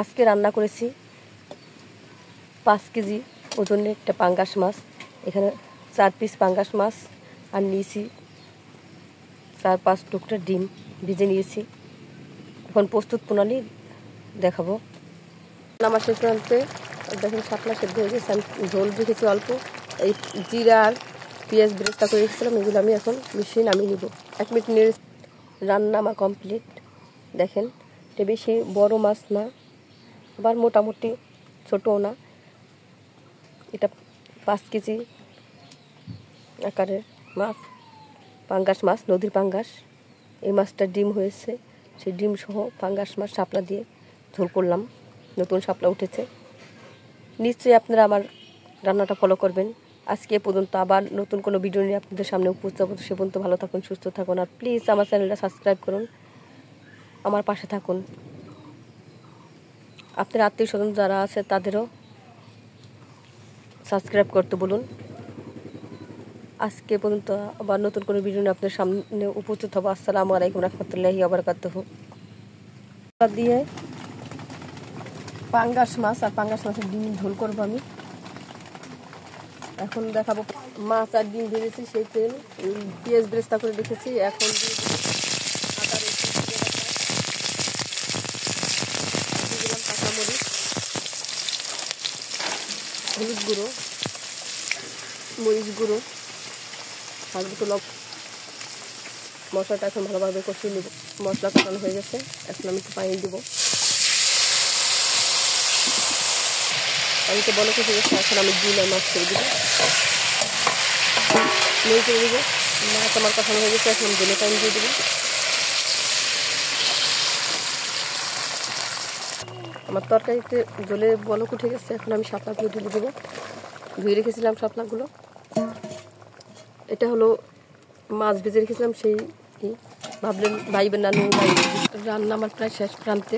আজকে রান্না করেছি 5 কেজি ওজনের একটা পাঙ্গাস মাছ। এখানে 4 পিস পাঙ্গাস মাছ আর নিয়েছি 4-5 টুকরা ডিম ভেজে নিয়েছি। এখন প্রস্তুত প্রণালী দেখাবো। আমার শেষ প্রান্তে দেখুন শাপলা সেদ্ধ হয়ে গেছে, আমি ঝোল রেখেছি অল্প। এই জিরা আর পেঁয়াজ বেরেস্তা করে রেখেছিলাম, এগুলো আমি এখন মিশিয়ে নামিয়ে নিব। 1 মিনিট নিয়ে রান্না আমার কমপ্লিট। দেখেন এটা বেশি বড় মাছ না, আবার মোটামুটি ছোটও না। এটা 5 কেজি আকারের মাছ, পাঙ্গাস মাছ, নদীর পাঙ্গাস। এই মাছটা ডিম হয়েছে, সেই ডিম সহ পাঙ্গাস মাছ শাপলা দিয়ে ঝোল করলাম। নতুন শাপলা উঠেছে। নিশ্চয়ই আপনারা আমার রান্নাটা ফলো করবেন। আজকে এ পর্যন্ত, আবার নতুন কোনো ভিডিও নিয়ে আপনাদের সামনে উপস্থিত হব। সে পর্যন্ত ভালো থাকুন, সুস্থ থাকুন, আর প্লিজ আমার চ্যানেলটা সাবস্ক্রাইব করুন, আমার পাশে থাকুন। আপনার আত্মীয় স্বজন যারা আছে তাদেরও সাবস্ক্রাইব করতে বলুন। আজকে পর্যন্ত, আবার নতুন কোনো ভিডিও নিয়ে আপনাদের সামনে উপস্থিত হব। আসসালামু আলাইকুম রহমতুল্লাহি ওয়া বারাকাতুহু। দিয়ে পাঙ্গাস মাছ আর পাঙ্গাস মাছের ডিম ঝোল করবো আমি। এখন দেখাবো মাছ আর ডিম ভেজেছি, সেই তেল পেঁয়াজ বেরেস্তা করে রেখেছি। এখন দিয়ে দিলাম কাঁচামরিচ, হলুদ গুঁড়ো, মরিচ গুঁড়ো, হালকা লবণ। মশলাটা এখন ভালোভাবে কষিয়ে নেব। মশলা কষানো হয়ে গেছে, এখন আমি একটু পানি দেবো। পানিতে বলক এসে গেছে, এখন আমি ডিম আর মাছ করে দেবো, নেই করে দেবো। মাছ আমার কষানো হয়ে গেছে, এখন জলে পানি দিয়ে দেবো। আমার তরকারিতে জলে বলক উঠে গেছে, এখন আমি শাপলাগুলো ঢেলে দেবো। ধুয়ে রেখেছিলাম শাপলাগুলো। এটা হলো মাছ ভেজে রেখেছিলাম, সেই ভাববেন না রান্না আমার প্রায় শেষ প্রান্তে।